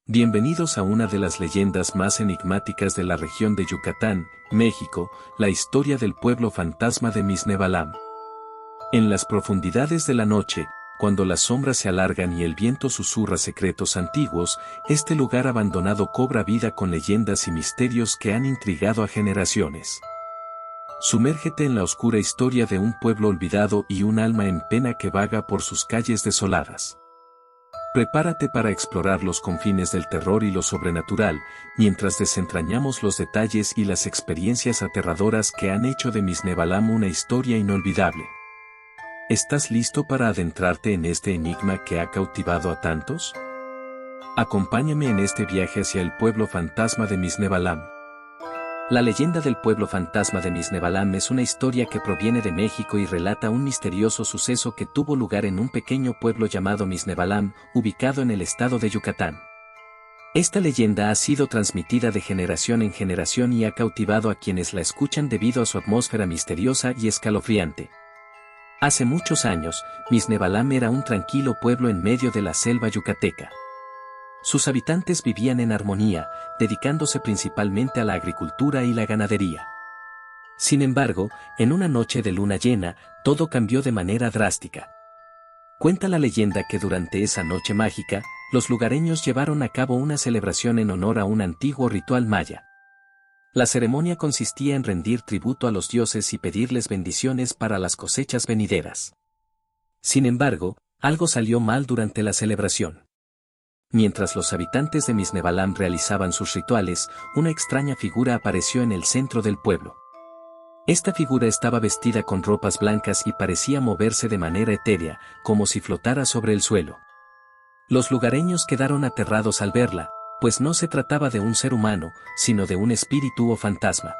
Bienvenidos a una de las leyendas más enigmáticas de la región de Yucatán, México, la historia del pueblo fantasma de Miznebalam. En las profundidades de la noche, cuando las sombras se alargan y el viento susurra secretos antiguos, este lugar abandonado cobra vida con leyendas y misterios que han intrigado a generaciones. Sumérgete en la oscura historia de un pueblo olvidado y un alma en pena que vaga por sus calles desoladas. Prepárate para explorar los confines del terror y lo sobrenatural, mientras desentrañamos los detalles y las experiencias aterradoras que han hecho de Miznebalam una historia inolvidable. ¿Estás listo para adentrarte en este enigma que ha cautivado a tantos? Acompáñame en este viaje hacia el pueblo fantasma de Miznebalam. La leyenda del pueblo fantasma de Miznebalam es una historia que proviene de México y relata un misterioso suceso que tuvo lugar en un pequeño pueblo llamado Miznebalam, ubicado en el estado de Yucatán. Esta leyenda ha sido transmitida de generación en generación y ha cautivado a quienes la escuchan debido a su atmósfera misteriosa y escalofriante. Hace muchos años, Miznebalam era un tranquilo pueblo en medio de la selva yucateca. Sus habitantes vivían en armonía, dedicándose principalmente a la agricultura y la ganadería. Sin embargo, en una noche de luna llena, todo cambió de manera drástica. Cuenta la leyenda que durante esa noche mágica, los lugareños llevaron a cabo una celebración en honor a un antiguo ritual maya. La ceremonia consistía en rendir tributo a los dioses y pedirles bendiciones para las cosechas venideras. Sin embargo, algo salió mal durante la celebración. Mientras los habitantes de Miznebalam realizaban sus rituales, una extraña figura apareció en el centro del pueblo. Esta figura estaba vestida con ropas blancas y parecía moverse de manera etérea, como si flotara sobre el suelo. Los lugareños quedaron aterrados al verla, pues no se trataba de un ser humano, sino de un espíritu o fantasma.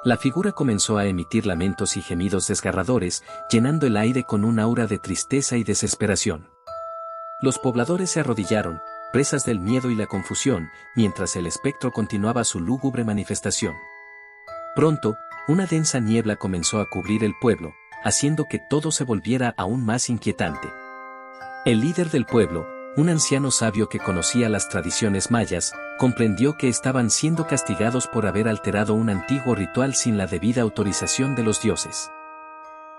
La figura comenzó a emitir lamentos y gemidos desgarradores, llenando el aire con un aura de tristeza y desesperación. Los pobladores se arrodillaron, presas del miedo y la confusión, mientras el espectro continuaba su lúgubre manifestación. Pronto, una densa niebla comenzó a cubrir el pueblo, haciendo que todo se volviera aún más inquietante. El líder del pueblo, un anciano sabio que conocía las tradiciones mayas, comprendió que estaban siendo castigados por haber alterado un antiguo ritual sin la debida autorización de los dioses.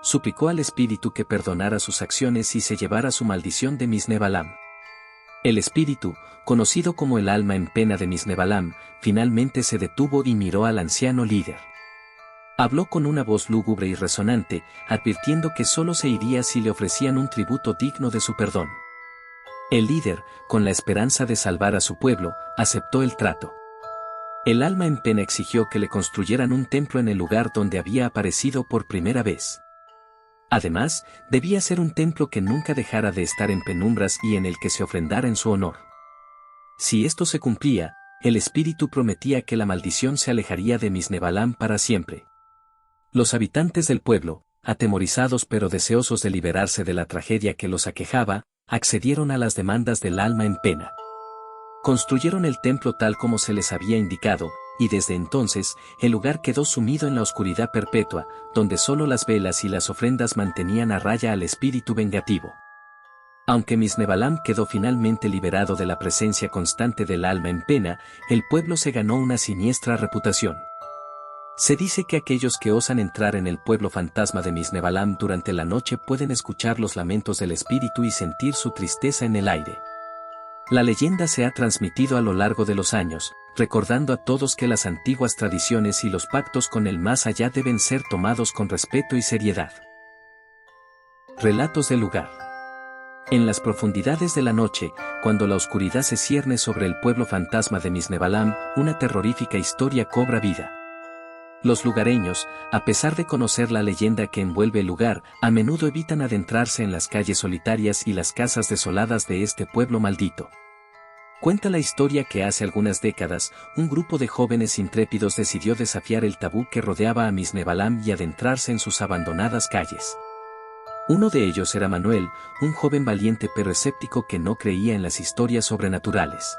Suplicó al espíritu que perdonara sus acciones y se llevara su maldición de Miznebalam. El espíritu, conocido como el alma en pena de Miznebalam, finalmente se detuvo y miró al anciano líder. Habló con una voz lúgubre y resonante, advirtiendo que solo se iría si le ofrecían un tributo digno de su perdón. El líder, con la esperanza de salvar a su pueblo, aceptó el trato. El alma en pena exigió que le construyeran un templo en el lugar donde había aparecido por primera vez. Además, debía ser un templo que nunca dejara de estar en penumbras y en el que se ofrendara en su honor. Si esto se cumplía, el espíritu prometía que la maldición se alejaría de Miznebalam para siempre. Los habitantes del pueblo, atemorizados pero deseosos de liberarse de la tragedia que los aquejaba, accedieron a las demandas del alma en pena. Construyeron el templo tal como se les había indicado, y desde entonces, el lugar quedó sumido en la oscuridad perpetua, donde solo las velas y las ofrendas mantenían a raya al espíritu vengativo. Aunque Miznebalam quedó finalmente liberado de la presencia constante del alma en pena, el pueblo se ganó una siniestra reputación. Se dice que aquellos que osan entrar en el pueblo fantasma de Miznebalam durante la noche pueden escuchar los lamentos del espíritu y sentir su tristeza en el aire. La leyenda se ha transmitido a lo largo de los años, recordando a todos que las antiguas tradiciones y los pactos con el más allá deben ser tomados con respeto y seriedad. Relatos del lugar. En las profundidades de la noche, cuando la oscuridad se cierne sobre el pueblo fantasma de Miznebalam, una terrorífica historia cobra vida. Los lugareños, a pesar de conocer la leyenda que envuelve el lugar, a menudo evitan adentrarse en las calles solitarias y las casas desoladas de este pueblo maldito. Cuenta la historia que hace algunas décadas, un grupo de jóvenes intrépidos decidió desafiar el tabú que rodeaba a Miznebalam y adentrarse en sus abandonadas calles. Uno de ellos era Manuel, un joven valiente pero escéptico que no creía en las historias sobrenaturales.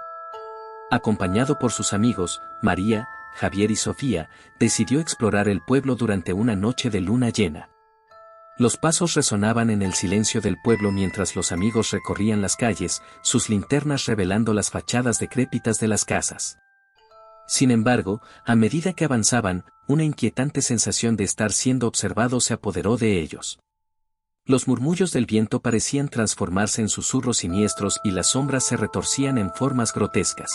Acompañado por sus amigos, María, Javier y Sofía, decidió explorar el pueblo durante una noche de luna llena. Los pasos resonaban en el silencio del pueblo mientras los amigos recorrían las calles, sus linternas revelando las fachadas decrépitas de las casas. Sin embargo, a medida que avanzaban, una inquietante sensación de estar siendo observados se apoderó de ellos. Los murmullos del viento parecían transformarse en susurros siniestros y las sombras se retorcían en formas grotescas.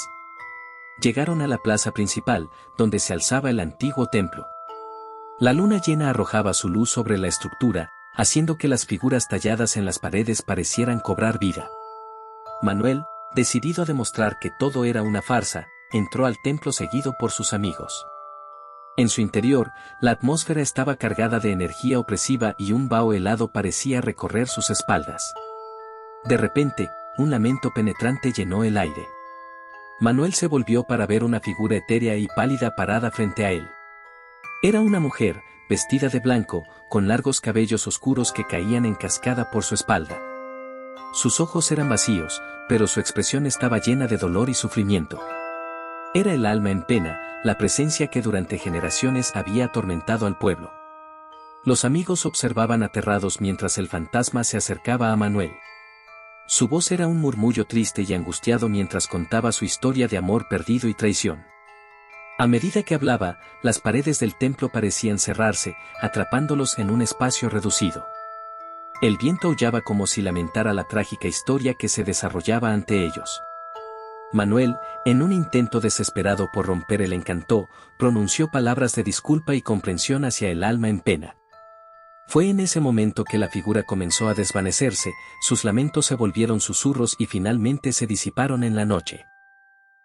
Llegaron a la plaza principal, donde se alzaba el antiguo templo. La luna llena arrojaba su luz sobre la estructura, haciendo que las figuras talladas en las paredes parecieran cobrar vida. Manuel, decidido a demostrar que todo era una farsa, entró al templo seguido por sus amigos. En su interior, la atmósfera estaba cargada de energía opresiva y un vaho helado parecía recorrer sus espaldas. De repente, un lamento penetrante llenó el aire. Manuel se volvió para ver una figura etérea y pálida parada frente a él. Era una mujer, vestida de blanco, con largos cabellos oscuros que caían en cascada por su espalda. Sus ojos eran vacíos, pero su expresión estaba llena de dolor y sufrimiento. Era el alma en pena, la presencia que durante generaciones había atormentado al pueblo. Los amigos observaban aterrados mientras el fantasma se acercaba a Manuel. Su voz era un murmullo triste y angustiado mientras contaba su historia de amor perdido y traición. A medida que hablaba, las paredes del templo parecían cerrarse, atrapándolos en un espacio reducido. El viento aullaba como si lamentara la trágica historia que se desarrollaba ante ellos. Manuel, en un intento desesperado por romper el encanto, pronunció palabras de disculpa y comprensión hacia el alma en pena. Fue en ese momento que la figura comenzó a desvanecerse, sus lamentos se volvieron susurros y finalmente se disiparon en la noche.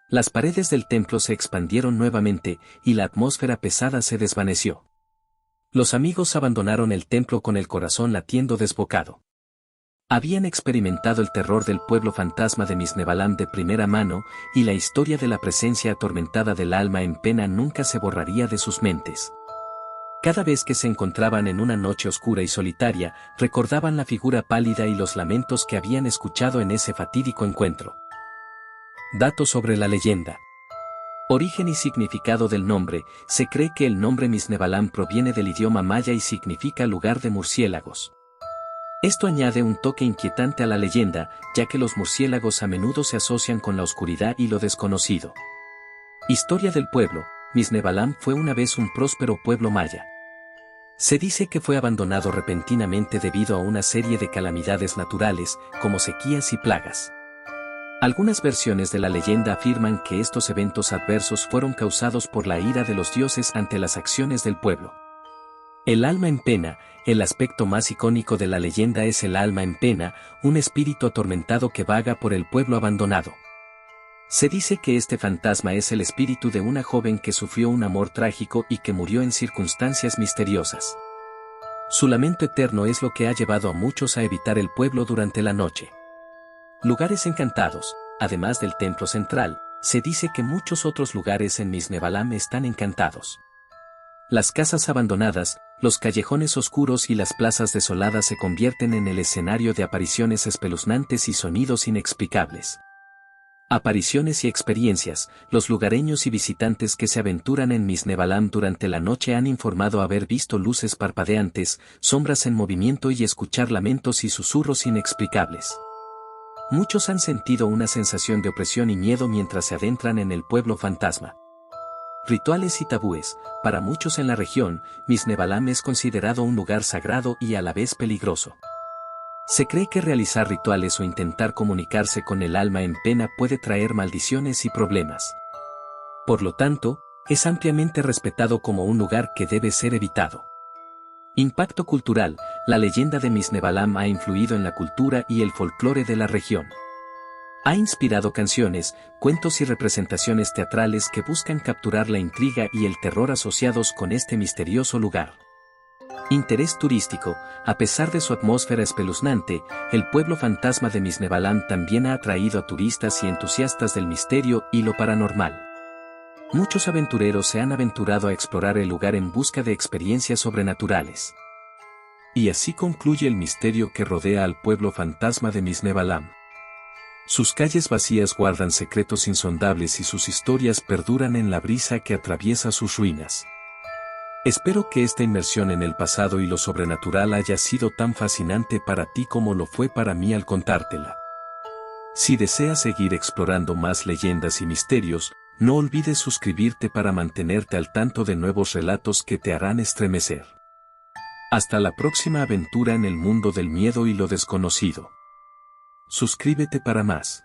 Las paredes del templo se expandieron nuevamente, y la atmósfera pesada se desvaneció. Los amigos abandonaron el templo con el corazón latiendo desbocado. Habían experimentado el terror del pueblo fantasma de Misnebalam de primera mano, y la historia de la presencia atormentada del alma en pena nunca se borraría de sus mentes. Cada vez que se encontraban en una noche oscura y solitaria, recordaban la figura pálida y los lamentos que habían escuchado en ese fatídico encuentro. Datos sobre la leyenda. Origen y significado del nombre. Se cree que el nombre Misnebalam proviene del idioma maya y significa lugar de murciélagos. Esto añade un toque inquietante a la leyenda, ya que los murciélagos a menudo se asocian con la oscuridad y lo desconocido. Historia del pueblo. Misnebalam fue una vez un próspero pueblo maya. Se dice que fue abandonado repentinamente debido a una serie de calamidades naturales, como sequías y plagas. Algunas versiones de la leyenda afirman que estos eventos adversos fueron causados por la ira de los dioses ante las acciones del pueblo. El alma en pena. El aspecto más icónico de la leyenda es el alma en pena, un espíritu atormentado que vaga por el pueblo abandonado. Se dice que este fantasma es el espíritu de una joven que sufrió un amor trágico y que murió en circunstancias misteriosas. Su lamento eterno es lo que ha llevado a muchos a evitar el pueblo durante la noche. Lugares encantados. Además del templo central, se dice que muchos otros lugares en Misnebalam están encantados. Las casas abandonadas, los callejones oscuros y las plazas desoladas se convierten en el escenario de apariciones espeluznantes y sonidos inexplicables. Apariciones y experiencias. Los lugareños y visitantes que se aventuran en Misnebalam durante la noche han informado haber visto luces parpadeantes, sombras en movimiento y escuchar lamentos y susurros inexplicables. Muchos han sentido una sensación de opresión y miedo mientras se adentran en el pueblo fantasma. Rituales y tabúes. Para muchos en la región, Misnebalam es considerado un lugar sagrado y a la vez peligroso. Se cree que realizar rituales o intentar comunicarse con el alma en pena puede traer maldiciones y problemas. Por lo tanto, es ampliamente respetado como un lugar que debe ser evitado. Impacto cultural. La leyenda de Misnebalam ha influido en la cultura y el folclore de la región. Ha inspirado canciones, cuentos y representaciones teatrales que buscan capturar la intriga y el terror asociados con este misterioso lugar. Interés turístico. A pesar de su atmósfera espeluznante, el pueblo fantasma de Misnebalam también ha atraído a turistas y entusiastas del misterio y lo paranormal. Muchos aventureros se han aventurado a explorar el lugar en busca de experiencias sobrenaturales. Y así concluye el misterio que rodea al pueblo fantasma de Misnebalam. Sus calles vacías guardan secretos insondables y sus historias perduran en la brisa que atraviesa sus ruinas. Espero que esta inmersión en el pasado y lo sobrenatural haya sido tan fascinante para ti como lo fue para mí al contártela. Si deseas seguir explorando más leyendas y misterios, no olvides suscribirte para mantenerte al tanto de nuevos relatos que te harán estremecer. Hasta la próxima aventura en el mundo del miedo y lo desconocido. Suscríbete para más.